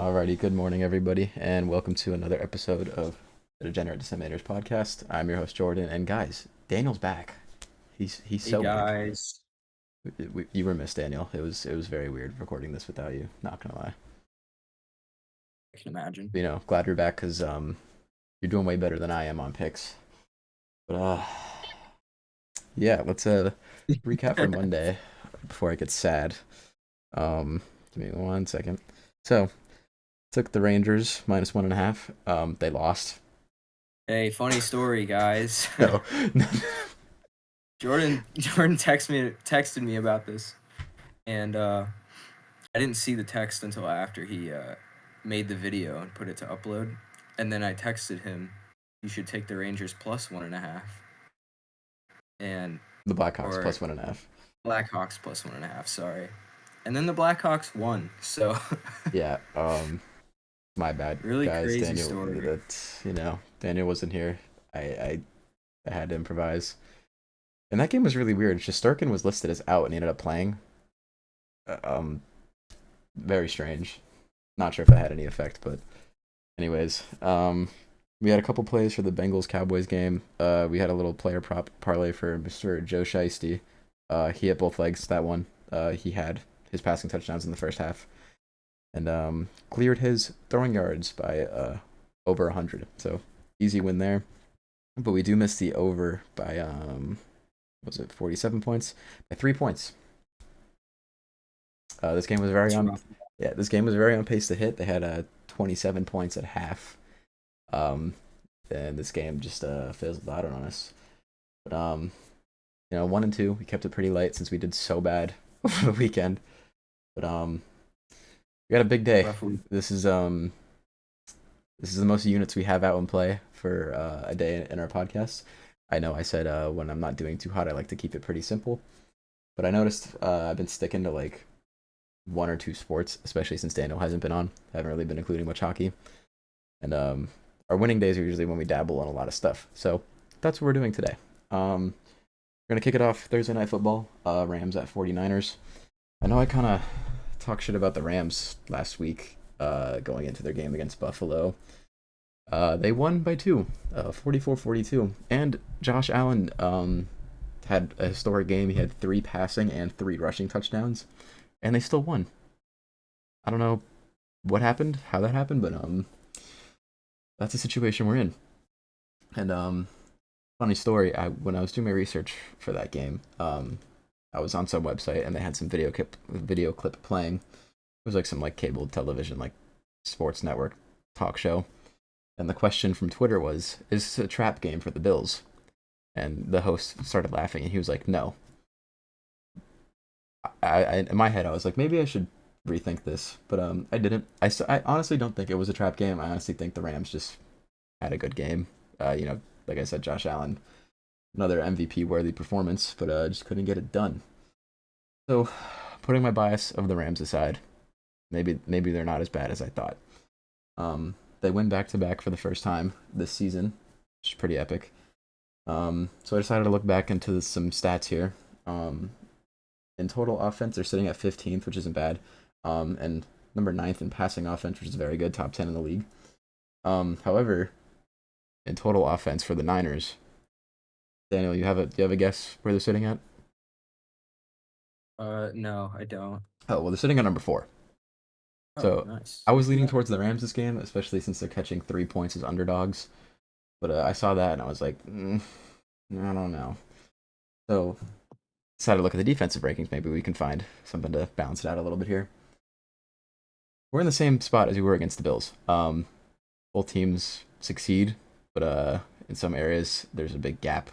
Alrighty, good morning, everybody, and welcome to another episode of the Degenerate Disseminators podcast. I'm your host Jordan, and guys, Daniel's back. He's Hey so back. guys. You were missed, Daniel. It was very weird recording this without you. Not gonna lie. I can imagine. Glad you're back because you're doing way better than I am on picks. But yeah, let's recap for Monday before I get sad. Give me 1 second. So took the Rangers -1.5. They lost. Hey, funny story, guys. No. Jordan texted me about this, and I didn't see the text until after he made the video and put it to upload, and then I texted him, "You should take the Rangers plus 1.5," and The Blackhawks or +1.5. Blackhawks plus 1.5. Sorry, and then the Blackhawks won. So Yeah. My bad, really guys. crazy Daniel, story. Daniel wasn't here. I had to improvise, and that game was really weird. Shesterkin was listed as out, and he ended up playing. Uh, Um, Very strange. Not sure if that had any effect, but anyways, we had a couple plays for the Bengals Cowboys game. We had a little player prop parlay for Mr. Joe Shiesty. He hit both legs that one. He had his passing touchdowns in the first half, and cleared his throwing yards by over 100. So easy win there. But we do miss the over by was it 47 points? By 3 points. This game was very That's on rough. Yeah, this game was very on pace to hit. They had 27 points at half. Um and this game just fizzled out on us. But 1 and 2, we kept it pretty light since we did so bad over the weekend. But we got a big day. Rough week. This is this is the most units we have out in play for a day in our podcast. I know I said when I'm not doing too hot, I like to keep it pretty simple. But I noticed I've been sticking to like one or two sports, especially since Daniel hasn't been on. I haven't really been including much hockey. And our winning days are usually when we dabble in a lot of stuff. So that's what we're doing today. We're going to kick it off Thursday Night Football. Rams at 49ers. I know I kind of talked shit about the Rams last week going into their game against Buffalo. They won by two, 44-42. And Josh Allen had a historic game. He had 3 passing and 3 rushing touchdowns, and they still won. I don't know what happened, how that happened, but that's the situation we're in. And funny story, when I was doing my research for that game, I was on some website and they had some video clip playing. It was like some like cable television, like sports network talk show. And the question from Twitter was, "Is this a trap game for the Bills?" And the host started laughing, and he was like, "No." In my head, I was like, maybe I should rethink this, but I didn't. I honestly don't think it was a trap game. I honestly think the Rams just had a good game. Like I said, Josh Allen, another MVP worthy performance, but just couldn't get it done. So, putting my bias of the Rams aside, maybe they're not as bad as I thought. They win back to back for the first time this season, which is pretty epic. So I decided to look back into some stats here. In total offense, they're sitting at 15th, which isn't bad. And number ninth in passing offense, which is very good, top 10 in the league. However, in total offense for the Niners, Daniel, do you have a guess where they're sitting at? No, I don't. Oh, well, they're sitting at number 4. Oh, So nice. I was leaning towards the Rams this game, especially since they're catching 3 points as underdogs. But I saw that and I was like, I don't know. So decided to look at the defensive rankings. Maybe we can find something to balance it out a little bit here. We're in the same spot as we were against the Bills. Both teams succeed, but in some areas there's a big gap.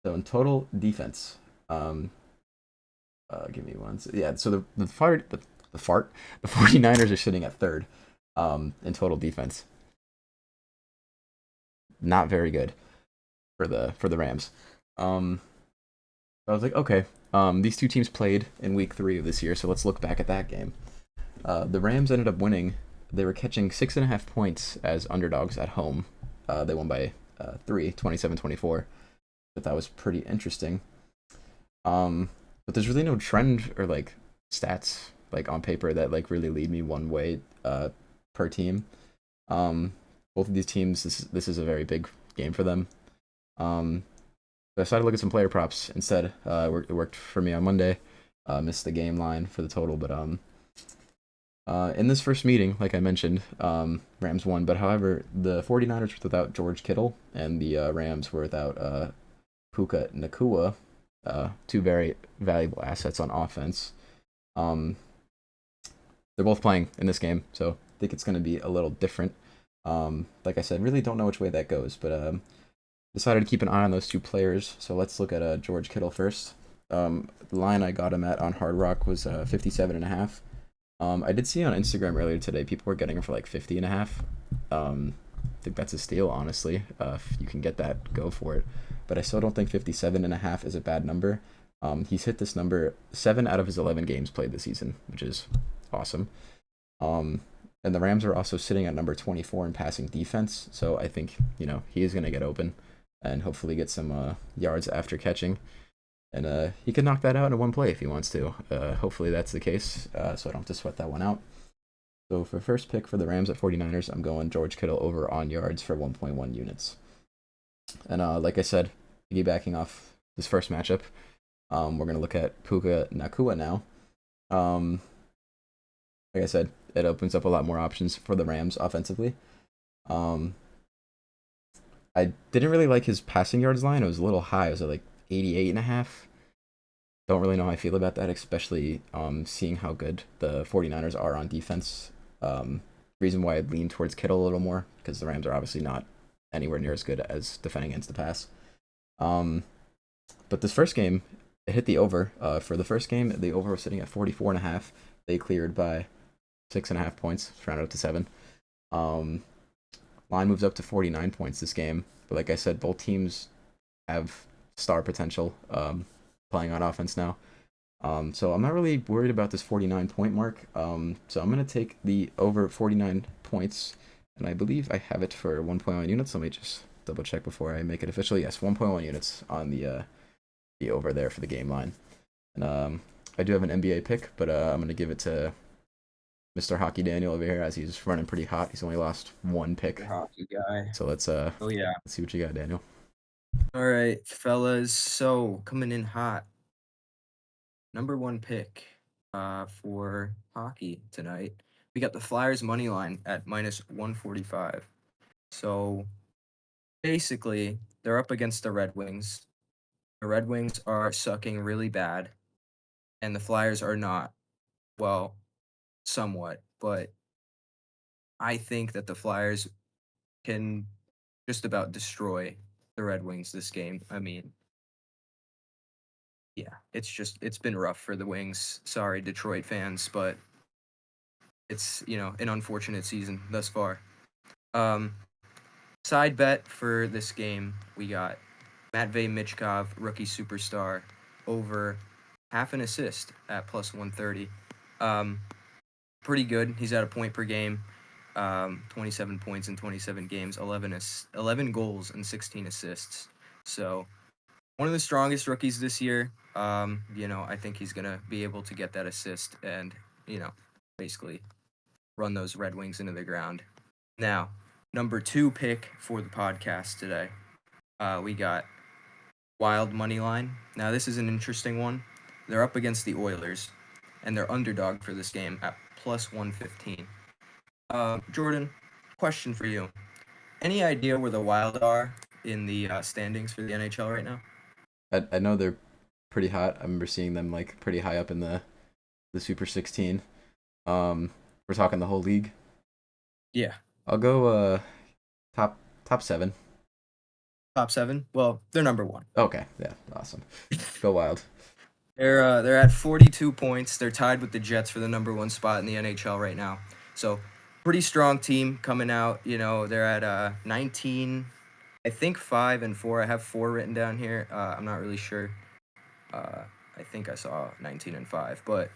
So in total defense, give me one. Yeah, so the 49ers are sitting at third in total defense. Not very good for the Rams. I was like, okay, these two teams played in week 3 of this year, so let's look back at that game. The Rams ended up winning. They were catching 6.5 points as underdogs at home. They won by 3, 27-24. But that was pretty interesting. But there's really no trend or like stats like on paper that like really lead me one way. per team. Both of these teams, this is a very big game for them. So I decided to look at some player props instead. It worked for me on Monday. Missed the game line for the total, but in this first meeting, like I mentioned, Rams won. But however, the 49ers were without George Kittle, and the Rams were without Puka Nakua, two very valuable assets on offense. Um, they're both playing in this game, so I think it's going to be a little different. Like I said, really don't know which way that goes, but decided to keep an eye on those two players. So let's look at George Kittle first. The line I got him at on Hard Rock was 57.5. I did see on Instagram earlier today people were getting him for like 50.5. I think that's a steal, honestly. If you can get that, go for it. But I still don't think 57.5 is a bad number. He's hit this number 7 out of his 11 games played this season, which is awesome. And the Rams are also sitting at number 24 in passing defense, so I think he is going to get open and hopefully get some yards after catching. And he can knock that out in one play if he wants to. Hopefully that's the case, so I don't have to sweat that one out. So for first pick for the Rams at 49ers, I'm going George Kittle over on yards for 1.1 units. And like I said, piggybacking off this first matchup, we're going to look at Puka Nakua now. Like I said, it opens up a lot more options for the Rams offensively. I didn't really like his passing yards line. It was a little high. It was at like 88.5. Don't really know how I feel about that, especially seeing how good the 49ers are on defense. Reason why I'd lean towards Kittle a little more, because the Rams are obviously not anywhere near as good as defending against the pass. But this first game, it hit the over. For the first game, the over was sitting at 44.5. They cleared by 6.5 points, rounded up to 7. Line moves up to 49 points this game. But like I said, both teams have star potential playing on offense now. So I'm not really worried about this 49-point mark. So I'm going to take the over 49 points. And I believe I have it for 1.1 units. Let me just double check before I make it official. Yes, 1.1 units on the over there for the game line. And I do have an NBA pick, but I'm going to give it to Mr. Hockey Daniel over here as he's running pretty hot. He's only lost one pick. Hockey guy. So let's yeah. let's see what you got, Daniel. All right, fellas. So coming in hot. Number one pick for hockey tonight. We got the Flyers money line at minus 145. So basically, they're up against the Red Wings. The Red Wings are sucking really bad, and the Flyers are not. Well, somewhat, but I think that the Flyers can just about destroy the Red Wings this game. I mean, yeah, it's been rough for the Wings. Sorry, Detroit fans, but it's, an unfortunate season thus far. Side bet for this game, we got Matvey Michkov, rookie superstar, over half an assist at plus 130. Pretty good. He's at a point per game. 27 points in 27 games, 11 goals and 16 assists. So one of the strongest rookies this year. I think he's going to be able to get that assist and, basically run those Red Wings into the ground. Now, number 2 pick for the podcast today. We got Wild money line. Now, this is an interesting one. They're up against the Oilers, and they're underdog for this game at plus 115. Jordan, question for you. Any idea where the Wild are in the standings for the NHL right now? I know they're pretty hot. I remember seeing them like pretty high up in the Super 16. We're talking the whole league. Yeah. I'll go top 7. Top 7? Well, they're number 1. Okay, yeah, awesome. Go Wild. They're at 42 points. They're tied with the Jets for the number 1 spot in the NHL right now. So, pretty strong team coming out. They're at 19, I think 5-4. I have 4 written down here. I'm not really sure. I think I saw 19-5, but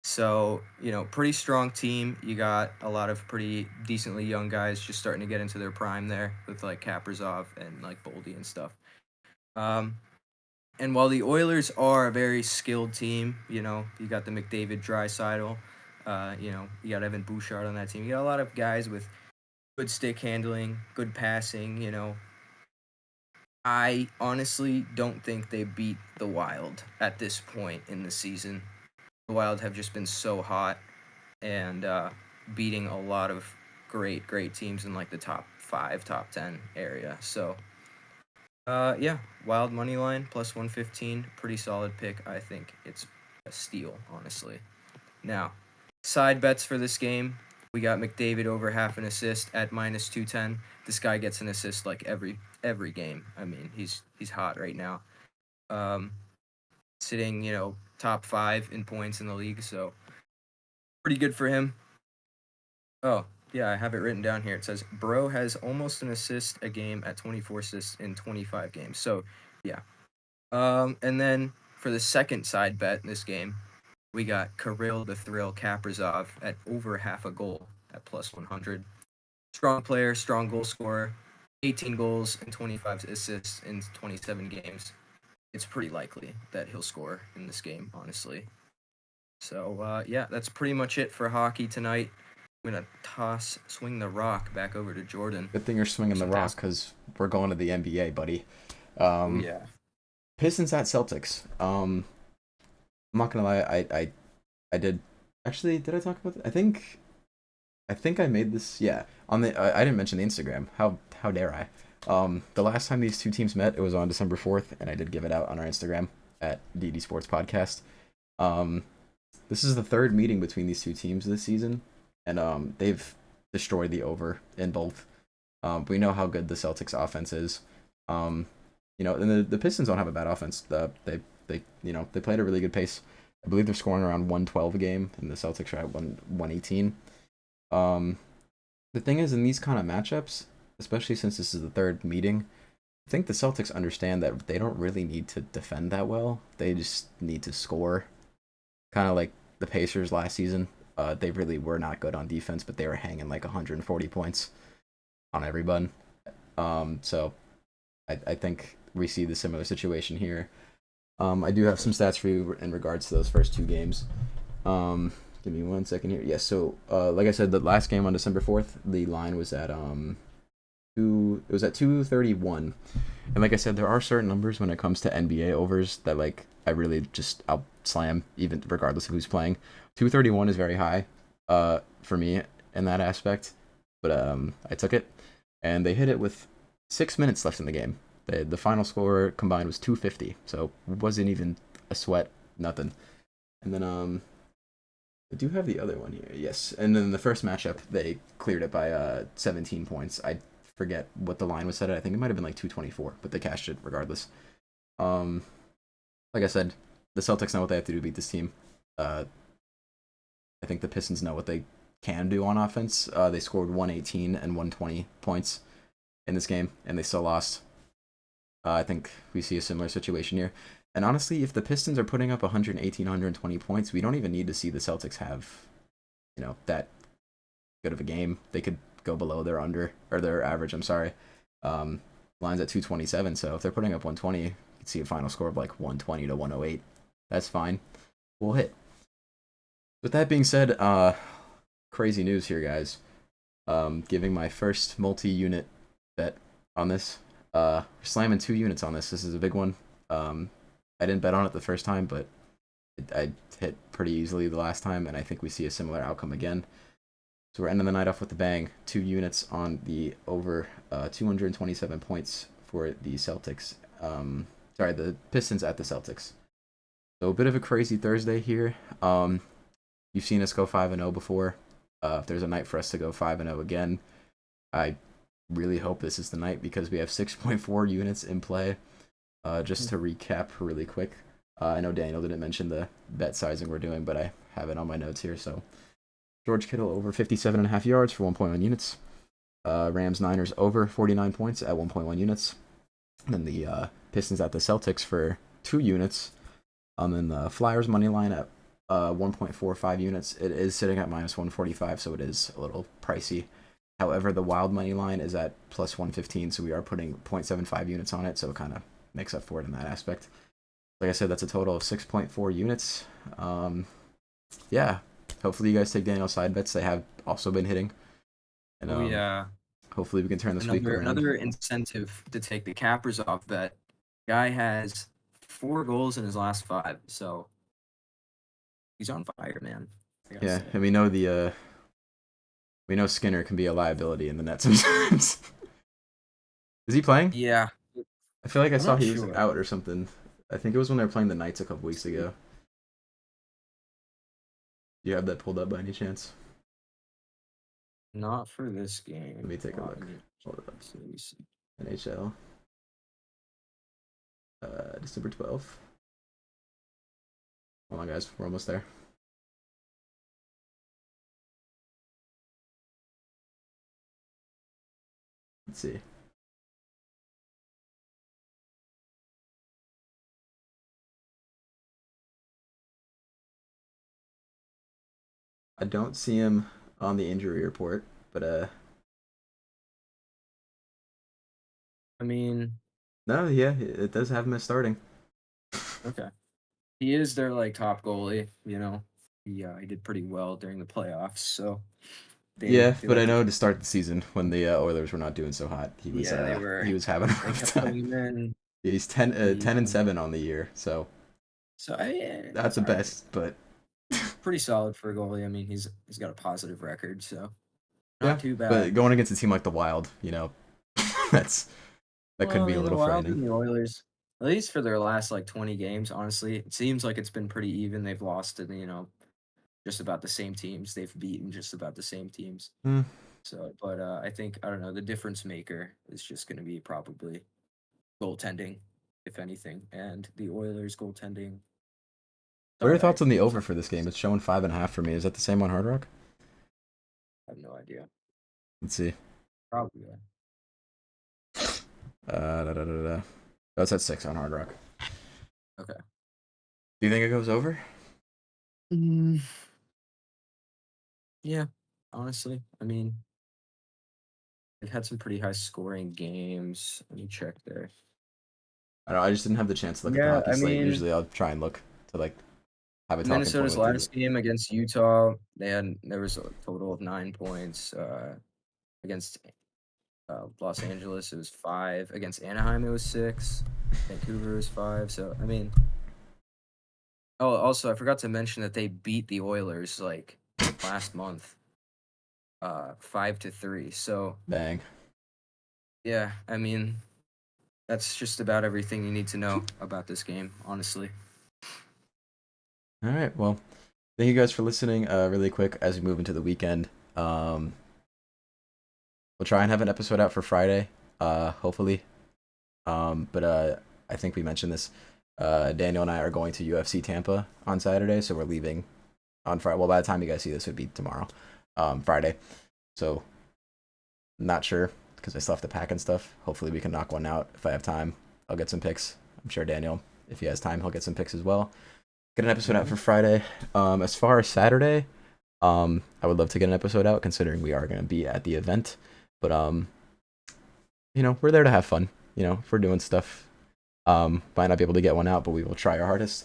so, pretty strong team. You got a lot of pretty decently young guys just starting to get into their prime there with like Kaprizov and like Boldy and stuff. And while the Oilers are a very skilled team, you got the McDavid, Draisaitl, You got Evan Bouchard on that team. You got a lot of guys with good stick handling, good passing. I honestly don't think they beat the Wild at this point in the season. The Wild have just been so hot and beating a lot of great teams in like the top 5, top 10 area. So, yeah, Wild money line plus 115, pretty solid pick. I think it's a steal, honestly. Now, side bets for this game. We got McDavid over half an assist at minus 210. This guy gets an assist like every game. I mean, he's hot right now. Um, Sitting, top 5 in points in the league, so pretty good for him. Oh, yeah, I have it written down here. It says Bro has almost an assist a game at 24 assists in 25 games. So, yeah. And then for the second side bet in this game, we got Kirill the Thrill Kaprizov at over half a goal at plus 100. Strong player, strong goal scorer, 18 goals and 25 assists in 27 games. It's pretty likely that he'll score in this game, honestly. So, yeah, that's pretty much it for hockey tonight. I'm going to swing the rock back over to Jordan. Good thing you're swinging the rock because we're going to the NBA, buddy. Yeah. Pistons at Celtics. I'm not gonna lie, I did actually. Did I talk about it? I think I made this. Yeah, on the I didn't mention the Instagram. How dare I? The last time these two teams met, it was on December 4th, and I did give it out on our Instagram at DD Sports Podcast. This is the third meeting between these two teams this season, and they've destroyed the over in both. We know how good the Celtics offense is. And the Pistons don't have a bad offense. They play at a really good pace. I believe they're scoring around 112 a game, and the Celtics are at 118. The thing is, in these kind of matchups, especially since this is the third meeting, I think the Celtics understand that they don't really need to defend that well. They just need to score. Kind of like the Pacers last season. They really were not good on defense, but they were hanging like 140 points on everyone. So I think we see the similar situation here. I do have some stats for you in regards to those first two games. Give me 1 second here. Yes, so like I said, the last game on December 4th, the line was at 231. And like I said, there are certain numbers when it comes to NBA overs that like I'll slam even regardless of who's playing. 231 is very high for me in that aspect, but I took it, and they hit it with 6 minutes left in the game. The final score combined was 250, so it wasn't even a sweat, nothing. And then I do have the other one here, yes. And then the first matchup, they cleared it by 17 points. I forget what the line was set at. I think it might have been like 224, but they cashed it regardless. Like I said, the Celtics know what they have to do to beat this team. I think the Pistons know what they can do on offense. They scored 118 and 120 points in this game, and they still lost. I think we see a similar situation here. And honestly, if the Pistons are putting up 118, 120 points, we don't even need to see the Celtics have, that good of a game. They could go below their average. I'm sorry. Line's at 227. So if they're putting up 120, you can see a final score of like 120 to 108. That's fine. We'll hit. With that being said, crazy news here, guys. Giving my first multi-unit bet on this. We're slamming 2 units on this. This is a big one. I didn't bet on it the first time, but I hit pretty easily the last time, and I think we see a similar outcome again. So we're ending the night off with a bang. 2 units on the over 227 points for the Celtics. The Pistons at the Celtics. So a bit of a crazy Thursday here. You've seen us go 5-0 before. If there's a night for us to go 5-0 again, I really hope this is the night because we have 6.4 units in play. Just to recap really quick, I know Daniel didn't mention the bet sizing we're doing, but I have it on my notes here. So George Kittle over 57.5 yards for 1.1 units. Rams Niners over 49 points at 1.1 units. And then the Pistons at the Celtics for 2 units. And then the Flyers money line at 1.45 units. It is sitting at minus 145, so it is a little pricey. However, the Wild money line is at plus 115, so we are putting 0.75 units on it, so it kind of makes up for it in that aspect. Like I said, that's a total of 6.4 units. Yeah, hopefully you guys take Daniel's side bets. They have also been hitting, and Oh yeah, hopefully we can turn this week another around. another incentive to take the Kaprizov bet. Guy has 4 goals in his last 5, so he's on fire, man. I gotta Yeah, say. and we know Skinner can be a liability in the net sometimes. Is he playing? Yeah, I feel like I I'm saw not he was sure. out or something. I think it was when they were playing the Knights a couple weeks ago. Do you have that pulled up by any chance? Not for this Let game. me take a Let look. me, Hold up. let me see. NHL. December 12th. Hold on, guys. We're almost there. Let's see. I don't see him on the injury report, but I mean, no, yeah, it does have him as starting. okay. He is their like top goalie, you know. He did pretty well during the playoffs, so Yeah, they but I like to know keep. to start the season when the Oilers were not doing so hot, Yeah, they were. he was having a They rough kept time. putting him in. He's He 10 and 7 on the year, so so not it's the all right. best, but Pretty solid for a goalie. I mean, he's got a positive record, so yeah. not too But bad. going against a team like the Wild, that's that could Well, I be a mean, the little Wild frightening. and the Oilers, at least for their last like 20 games, honestly, it seems like it's been pretty even. They've lost to just about the same teams. They've beaten just about the same teams. Hmm. So, but I think I don't know. The difference maker is just going to be probably goaltending, if anything, and the Oilers goaltending. What are All your right, thoughts on the it's over not for the this game? best. It's showing 5.5 for me. Is that the same on Hard Rock? I have no idea. Let's see. Probably. Da, da, da, da. Oh, it's at 6 on Hard Rock. Okay. Do you think it goes over? Mm, yeah, honestly, I mean, they've had some pretty high scoring games. Let me check there. I don't know. I just didn't have the chance to look at the Yeah, hockey I slate. mean, Usually I'll try and look to have a talking point Minnesota's with you. last game against Utah, there was a total of 9 points. Against Los Angeles, it was 5. Against Anaheim, it was 6. Vancouver was 5. So I mean, oh, also I forgot to mention that they beat the Oilers like last month, 5-3. So Bang. yeah, I mean, that's just about everything you need to know about this game, honestly. All right. Well, thank you guys for listening. Really quick as we move into the weekend. Um, we'll try and have an episode out for Friday. Hopefully. But I think we mentioned this. Daniel and I are going to UFC Tampa on Saturday, so we're leaving on Friday. Well, by the time you guys see this, it would be tomorrow, Friday. So not sure because I still have to pack and stuff. Hopefully, we can knock one out if I have time. I'll get some picks. I'm sure Daniel, if he has time, he'll get some picks as well. Get an episode out Hmm. for Friday. As far as Saturday, I would love to get an episode out considering we are going to be at the event. But we're there to have fun. If we're doing stuff, might not be able to get one out, but we will try our hardest.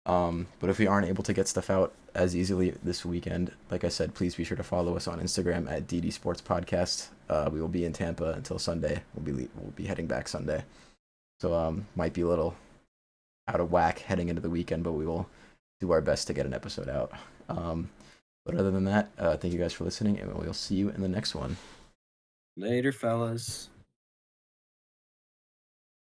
But if we aren't able to get stuff out as easily this weekend, like I said, please be sure to follow us on Instagram at DD Sports Podcast. We will be in Tampa until Sunday. We'll be heading back Sunday, so might be a little out of whack heading into the weekend, but we will do our best to get an episode out. But other than that, thank you guys for listening, and we'll see you in the next one. Later, fellas.